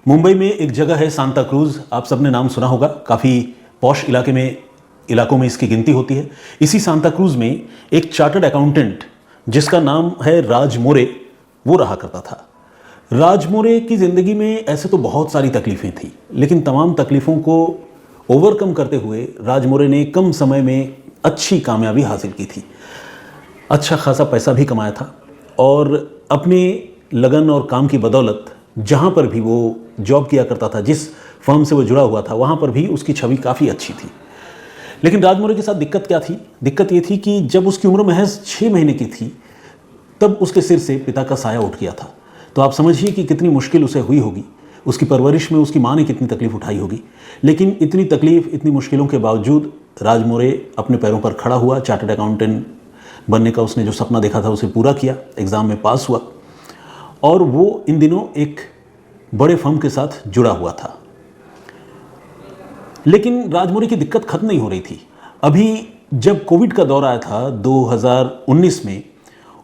मुंबई में एक जगह है सांता क्रूज, आप सबने नाम सुना होगा। काफ़ी पॉश इलाकों में इसकी गिनती होती है। इसी सांता क्रूज में एक चार्टर्ड अकाउंटेंट जिसका नाम है राज मोरे, वो रहा करता था। राज मोरे की ज़िंदगी में ऐसे तो बहुत सारी तकलीफ़ें थी, लेकिन तमाम तकलीफ़ों को ओवरकम करते हुए राज मोरे ने कम समय में अच्छी कामयाबी हासिल की थी। अच्छा खासा पैसा भी कमाया था और अपने लगन और काम की बदौलत जहाँ पर भी वो जॉब किया करता था, जिस फर्म से वो जुड़ा हुआ था, वहाँ पर भी उसकी छवि काफ़ी अच्छी थी। लेकिन राज मोरे के साथ दिक्कत क्या थी? दिक्कत ये थी कि जब उसकी उम्र महज 6 महीने की थी तब उसके सिर से पिता का साया उठ गया था। तो आप समझिए कि कितनी मुश्किल उसे हुई होगी। उसकी परवरिश में उसकी माँ ने कितनी तकलीफ़ उठाई होगी। लेकिन इतनी तकलीफ़, इतनी मुश्किलों के बावजूद राज मोरे अपने पैरों पर खड़ा हुआ। चार्टर्ड अकाउंटेंट बनने का उसने जो सपना देखा था उसे पूरा किया, एग्ज़ाम में पास हुआ और वो इन दिनों एक बड़े फर्म के साथ जुड़ा हुआ था। लेकिन राज मोरे की दिक्कत खत्म नहीं हो रही थी। अभी जब कोविड का दौर आया था 2019 में,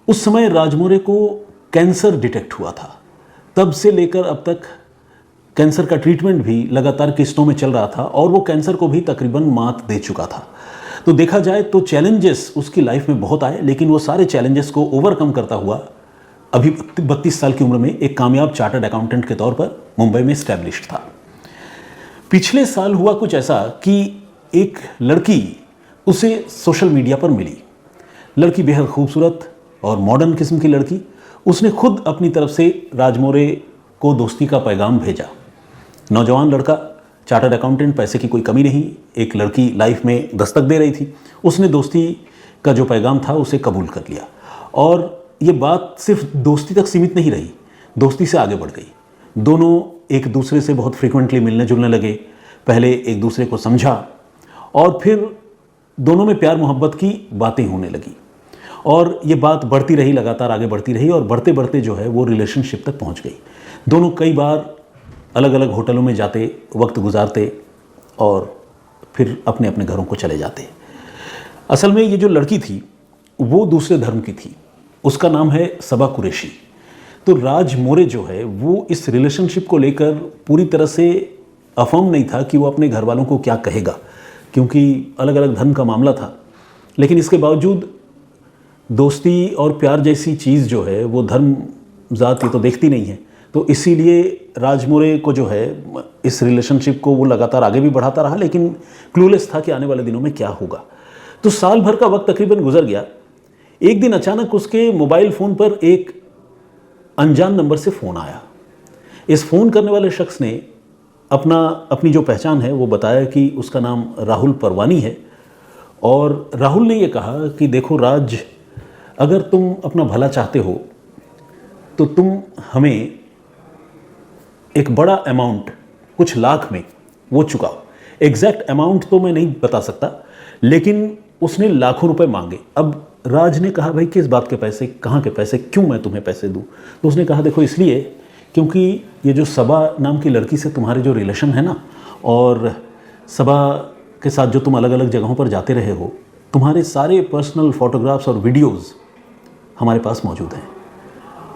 उस समय राज मोरे को कैंसर डिटेक्ट हुआ था। तब से लेकर अब तक कैंसर का ट्रीटमेंट भी लगातार किस्तों में चल रहा था और वो कैंसर को भी तकरीबन मात दे चुका था। तो देखा जाए तो चैलेंजेस उसकी लाइफ में बहुत आए, लेकिन वो सारे चैलेंजेस को ओवरकम करता हुआ अभी 32 साल की उम्र में एक कामयाब चार्टर्ड अकाउंटेंट के तौर पर मुंबई में एस्टैब्लिश्ड था। पिछले साल हुआ कुछ ऐसा कि एक लड़की उसे सोशल मीडिया पर मिली। लड़की बेहद खूबसूरत और मॉडर्न किस्म की लड़की। उसने खुद अपनी तरफ से राज मोरे को दोस्ती का पैगाम भेजा। नौजवान लड़का, चार्टर्ड अकाउंटेंट, पैसे की कोई कमी नहीं, एक लड़की लाइफ में दस्तक दे रही थी। उसने दोस्ती का जो पैगाम था उसे कबूल कर लिया और ये बात सिर्फ दोस्ती तक सीमित नहीं रही, दोस्ती से आगे बढ़ गई। दोनों एक दूसरे से बहुत फ्रीक्वेंटली मिलने जुलने लगे। पहले एक दूसरे को समझा और फिर दोनों में प्यार मोहब्बत की बातें होने लगी और ये बात बढ़ती रही, लगातार आगे बढ़ती रही और बढ़ते बढ़ते जो है वो रिलेशनशिप तक पहुंच गई। दोनों कई बार अलग अलग होटलों में जाते, वक्त गुजारते और फिर अपने अपने घरों को चले जाते। असल में ये जो लड़की थी वो दूसरे धर्म की थी। उसका नाम है सबा कुरैशी। तो राज मोरे जो है वो इस रिलेशनशिप को लेकर पूरी तरह से अफर्म नहीं था कि वो अपने घर वालों को क्या कहेगा, क्योंकि अलग अलग धर्म का मामला था। लेकिन इसके बावजूद दोस्ती और प्यार जैसी चीज़ जो है वो धर्म ज़ात ये तो देखती नहीं है। तो इसीलिए राज मोरे को जो है इस रिलेशनशिप को वो लगातार आगे भी बढ़ाता रहा, लेकिन क्लूलेस था कि आने वाले दिनों में क्या होगा। तो साल भर का वक्त तकरीबन गुजर गया। एक दिन अचानक उसके मोबाइल फ़ोन पर एक अनजान नंबर से फ़ोन आया। इस फ़ोन करने वाले शख्स ने अपनी जो पहचान है वो बताया कि उसका नाम राहुल परवानी है और राहुल ने ये कहा कि देखो राज, अगर तुम अपना भला चाहते हो तो तुम हमें एक बड़ा अमाउंट, कुछ लाख में वो चुकाओ। एग्जैक्ट अमाउंट तो मैं नहीं बता सकता, लेकिन उसने लाखों रुपए मांगे। अब राज ने कहा भाई किस बात के पैसे, कहाँ के पैसे, क्यों मैं तुम्हें पैसे दूँ? तो उसने कहा देखो इसलिए क्योंकि ये जो सबा नाम की लड़की से तुम्हारे जो रिलेशन है ना, और सबा के साथ जो तुम अलग अलग जगहों पर जाते रहे हो, तुम्हारे सारे पर्सनल फोटोग्राफ्स और वीडियोज़ हमारे पास मौजूद हैं।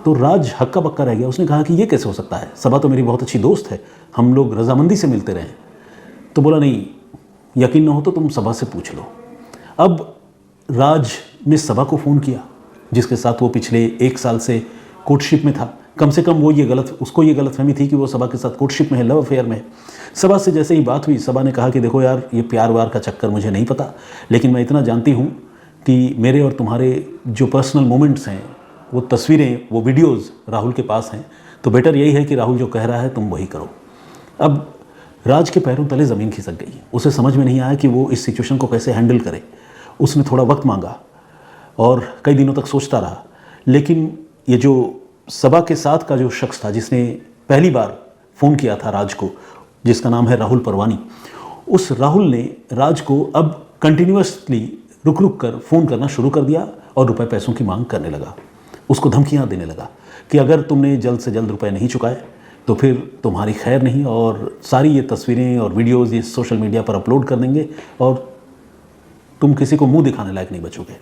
तो राज हक्का बक्का रह गया। उसने कहा कि ये कैसे हो सकता है, सबा तो मेरी बहुत अच्छी दोस्त है, हम लोग रजामंदी से मिलते रहे। तो बोला नहीं, यकीन ना हो तो तुम सबा से पूछ लो। अब राज ने सबा को फ़ोन किया जिसके साथ वो पिछले 1 साल से कोर्टशिप में था। कम से कम उसको ये गलतफहमी थी कि वो सबा के साथ कोर्टशिप में है, लव अफेयर में है। सबा से जैसे ही बात हुई, सबा ने कहा कि देखो यार, ये प्यार वार का चक्कर मुझे नहीं पता, लेकिन मैं इतना जानती हूँ कि मेरे और तुम्हारे जो पर्सनल मोमेंट्स हैं, वो तस्वीरें, वो वीडियोज़ राहुल के पास हैं। तो बेटर यही है कि राहुल जो कह रहा है तुम वही करो। अब राज के पैरों तले ज़मीन खिसक गई। उसे समझ में नहीं आया कि वो इस सिचुएशन को कैसे हैंडल करे। उसने थोड़ा वक्त मांगा और कई दिनों तक सोचता रहा। लेकिन ये जो सबा के साथ का जो शख्स था जिसने पहली बार फ़ोन किया था राज को, जिसका नाम है राहुल परवानी, उस राहुल ने राज को अब कंटिन्यूसली रुक रुक कर फ़ोन करना शुरू कर दिया और रुपए पैसों की मांग करने लगा। उसको धमकियां देने लगा कि अगर तुमने जल्द से जल्द रुपए नहीं चुकाए तो फिर तुम्हारी खैर नहीं और सारी ये तस्वीरें और वीडियोज़ ये सोशल मीडिया पर अपलोड कर देंगे और तुम किसी को मुंह दिखाने लायक नहीं बचोगे।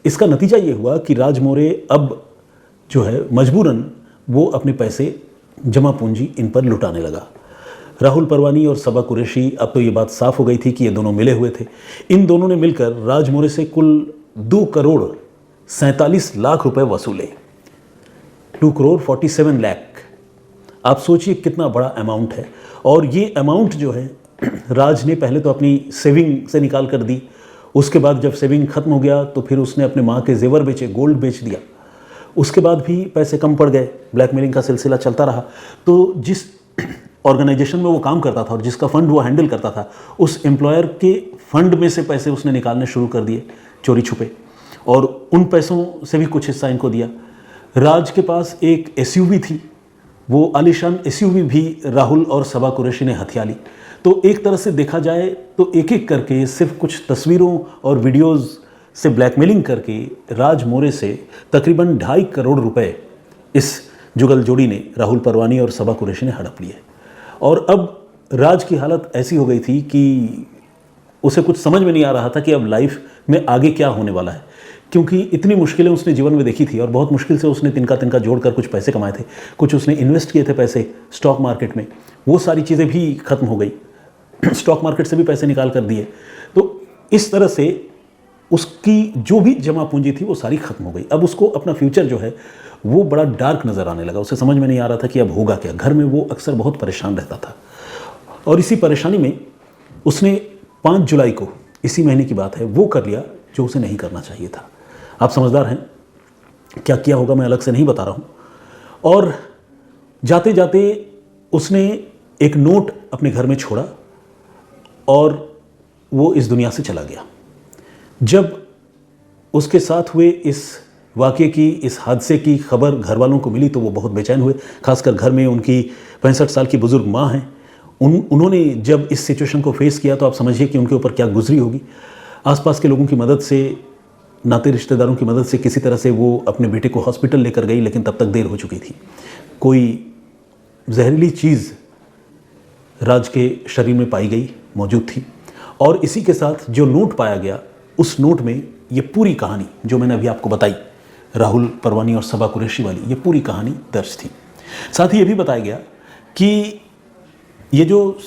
इसका नतीजा ये हुआ कि राज मोरे अब जो है मजबूरन वो अपने पैसे जमा पूंजी इन पर लुटाने लगा। राहुल परवानी और सबा कुरैशी, अब तो ये बात साफ हो गई थी कि ये दोनों मिले हुए थे। इन दोनों ने मिलकर राज मोरे से कुल 2,47,00,000 रुपए वसूले। 2,47,00,000। आप सोचिए कितना बड़ा अमाउंट है। और ये अमाउंट जो है राज ने पहले तो अपनी सेविंग से निकाल कर दी, उसके बाद जब सेविंग खत्म हो गया तो फिर उसने अपने माँ के जेवर बेचे, गोल्ड बेच दिया। उसके बाद भी पैसे कम पड़ गए, ब्लैकमेलिंग का सिलसिला चलता रहा। तो जिस ऑर्गेनाइजेशन में वो काम करता था और जिसका फंड वो हैंडल करता था, उस एम्प्लॉयर के फंड में से पैसे उसने निकालने शुरू कर दिए चोरी छुपे, और उन पैसों से भी कुछ हिस्सा इनको दिया। राज के पास एक एसयूवी थी, वो आलीशान एसयूवी भी राहुल और सबा कुरैशी ने हथिया ली। तो एक तरह से देखा जाए तो एक एक करके सिर्फ कुछ तस्वीरों और वीडियोज़ से ब्लैकमेलिंग करके राज मोरे से तकरीबन 2.5 करोड़ रुपए इस जुगल जोड़ी ने, राहुल परवानी और सबा कुरैशी ने हड़प लिए। और अब राज की हालत ऐसी हो गई थी कि उसे कुछ समझ में नहीं आ रहा था कि अब लाइफ में आगे क्या होने वाला है, क्योंकि इतनी मुश्किलें उसने जीवन में देखी थी और बहुत मुश्किल से उसने तिनका तिनका जोड़कर कुछ पैसे कमाए थे, कुछ उसने इन्वेस्ट किए थे पैसे स्टॉक मार्केट में, वो सारी चीज़ें भी खत्म हो गई। स्टॉक मार्केट से भी पैसे निकाल कर दिए। तो इस तरह से उसकी जो भी जमा पूंजी थी वो सारी खत्म हो गई। अब उसको अपना फ्यूचर जो है वो बड़ा डार्क नज़र आने लगा। उसे समझ में नहीं आ रहा था कि अब होगा क्या। घर में वो अक्सर बहुत परेशान रहता था, और इसी परेशानी में उसने 5 जुलाई को, इसी महीने की बात है, वो कर लिया जो उसे नहीं करना चाहिए था। आप समझदार हैं, क्या किया होगा मैं अलग से नहीं बता रहा हूँ। और जाते जाते उसने एक नोट अपने घर में छोड़ा और वो इस दुनिया से चला गया। जब उसके साथ हुए इस वाक़ये की, इस हादसे की खबर घर वालों को मिली तो वो बहुत बेचैन हुए। खासकर घर में उनकी 65 साल की बुज़ुर्ग माँ हैं, उन्होंने जब इस सिचुएशन को फेस किया तो आप समझिए कि उनके ऊपर क्या गुजरी होगी। आसपास के लोगों की मदद से, नाते रिश्तेदारों की मदद से किसी तरह से वो अपने बेटे को हॉस्पिटल लेकर गई, लेकिन तब तक देर हो चुकी थी। कोई जहरीली चीज़ राज के शरीर में पाई गई, मौजूद थी, और इसी के साथ जो नोट पाया गया, उस नोट में ये पूरी कहानी जो मैंने अभी आपको बताई, राहुल परवानी और सबा कुरैशी वाली, ये पूरी कहानी दर्ज थी। साथ ही ये भी बताया गया कि ये जो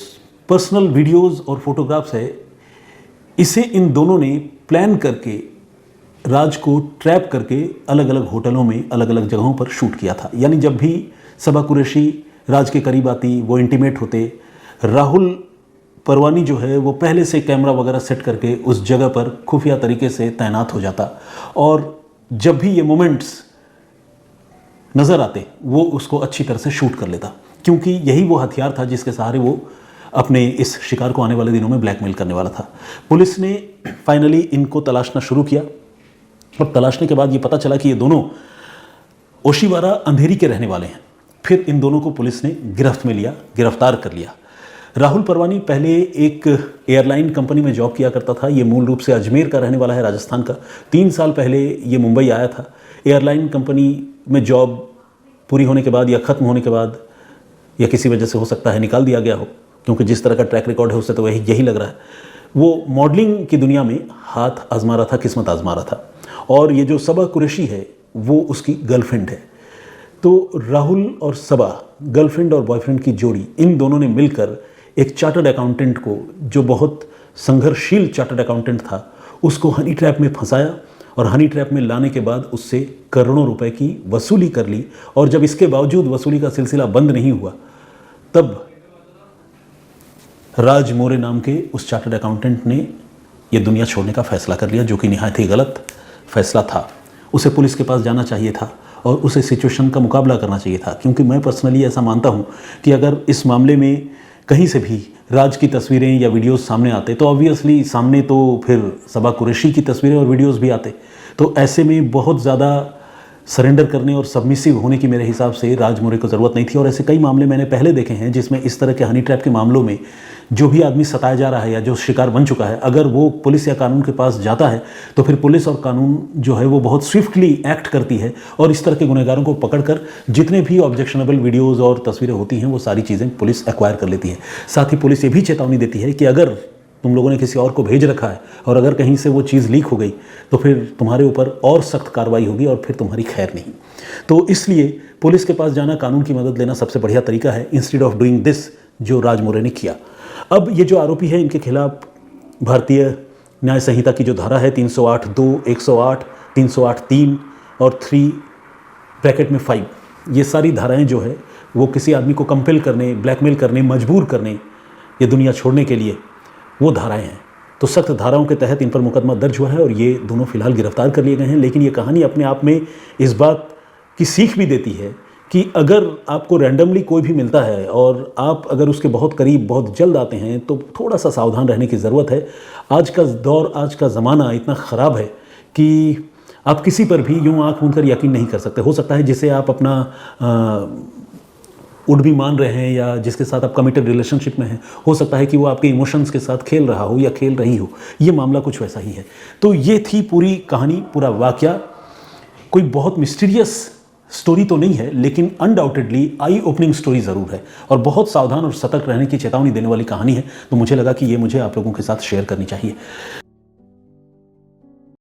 पर्सनल वीडियोज़ और फोटोग्राफ्स है, इसे इन दोनों ने प्लान करके राज को ट्रैप करके अलग अलग होटलों में, अलग अलग जगहों पर शूट किया था। यानी जब भी सबा कुरैशी राज के करीब आती, वो इंटीमेट होते, राहुल परवानी जो है वो पहले से कैमरा वगैरह सेट करके उस जगह पर खुफिया तरीके से तैनात हो जाता, और जब भी ये मोमेंट्स नज़र आते वो उसको अच्छी तरह से शूट कर लेता, क्योंकि यही वो हथियार था जिसके सहारे वो अपने इस शिकार को आने वाले दिनों में ब्लैकमेल करने वाला था। पुलिस ने फाइनली इनको तलाशना शुरू किया, और तलाशने के बाद ये पता चला कि ये दोनों ओशिवारा अंधेरी के रहने वाले हैं। फिर इन दोनों को पुलिस ने गिरफ्त में लिया, गिरफ्तार कर लिया। राहुल परवानी पहले एक एयरलाइन कंपनी में जॉब किया करता था। ये मूल रूप से अजमेर का रहने वाला है, राजस्थान का। 3 साल पहले ये मुंबई आया था। एयरलाइन कंपनी में जॉब पूरी होने के बाद या ख़त्म होने के बाद, या किसी वजह से हो सकता है निकाल दिया गया हो, क्योंकि जिस तरह का ट्रैक रिकॉर्ड है उससे तो यही लग रहा है, वो मॉडलिंग की दुनिया में हाथ आजमा रहा था, किस्मत आजमा रहा था। और ये जो सबा कुरैशी है वो उसकी गर्लफ्रेंड है। तो राहुल और सबा, गर्लफ्रेंड और बॉयफ्रेंड की जोड़ी, इन दोनों ने मिलकर एक चार्टर्ड अकाउंटेंट को, जो बहुत संघर्षशील चार्टर्ड अकाउंटेंट था, उसको हनी ट्रैप में फंसाया, और हनी ट्रैप में लाने के बाद उससे करोड़ों रुपए की वसूली कर ली। और जब इसके बावजूद वसूली का सिलसिला बंद नहीं हुआ, तब राज मोरे नाम के उस चार्टर्ड अकाउंटेंट ने यह दुनिया छोड़ने का फैसला कर लिया, जो कि निहायत ही गलत फैसला था। उसे पुलिस के पास जाना चाहिए था और उसे सिचुएशन का मुकाबला करना चाहिए था, क्योंकि मैं पर्सनली ऐसा मानता हूं कि अगर इस मामले में कहीं से भी राज की तस्वीरें या वीडियोस सामने आते तो ऑब्वियसली सामने तो फिर सबा कुरैशी की तस्वीरें और वीडियोस भी आते। तो ऐसे में बहुत ज़्यादा सरेंडर करने और सबमिसिव होने की मेरे हिसाब से राज मोरे को ज़रूरत नहीं थी। और ऐसे कई मामले मैंने पहले देखे हैं जिसमें इस तरह के हनी ट्रैप के मामलों में जो भी आदमी सताया जा रहा है या जो शिकार बन चुका है, अगर वो पुलिस या कानून के पास जाता है तो फिर पुलिस और कानून जो है वो बहुत स्विफ्टली एक्ट करती है, और इस तरह के गुनहगारों को पकड़कर जितने भी ऑब्जेक्शनेबल वीडियोज़ और तस्वीरें होती हैं वो सारी चीज़ें पुलिस एक्वायर कर लेती है। साथ ही पुलिस ये भी चेतावनी देती है कि अगर तुम लोगों ने किसी और को भेज रखा है और अगर कहीं से वो चीज़ लीक हो गई तो फिर तुम्हारे ऊपर और सख्त कार्रवाई होगी और फिर तुम्हारी खैर नहीं। तो इसलिए पुलिस के पास जाना, कानून की मदद लेना सबसे बढ़िया तरीका है, इंस्टेड ऑफ डूइंग दिस जो राज मोरे ने किया। अब ये जो आरोपी है, इनके खिलाफ भारतीय न्याय संहिता की जो धारा है 308(2), 108, 308(3) और 3(5), ये सारी धाराएं जो है वो किसी आदमी को कंपेल करने, ब्लैकमेल करने, मजबूर करने, ये दुनिया छोड़ने के लिए वो धाराएं हैं। तो सख्त धाराओं के तहत इन पर मुकदमा दर्ज हुआ है और ये दोनों फिलहाल गिरफ्तार कर लिए गए हैं। लेकिन ये कहानी अपने आप में इस बात की सीख भी देती है कि अगर आपको रैंडमली कोई भी मिलता है और आप अगर उसके बहुत करीब बहुत जल्द आते हैं तो थोड़ा सा सावधान रहने की ज़रूरत है। आज का दौर, आज का ज़माना इतना ख़राब है कि आप किसी पर भी यूँ आँख मूंद कर यकीन नहीं कर सकते। हो सकता है जिसे आप अपना उड भी मान रहे हैं या जिसके साथ आप कमिटेड रिलेशनशिप में हैं, हो सकता है कि वो आपके इमोशंस के साथ खेल रहा हो या खेल रही हो। ये मामला कुछ वैसा ही है। तो ये थी पूरी कहानी, पूरा वाकया। कोई बहुत मिस्टीरियस स्टोरी तो नहीं है, लेकिन अनडाउटेडली आई ओपनिंग स्टोरी ज़रूर है और बहुत सावधान और सतर्क रहने की चेतावनी देने वाली कहानी है। तो मुझे लगा कि ये मुझे आप लोगों के साथ शेयर करनी चाहिए।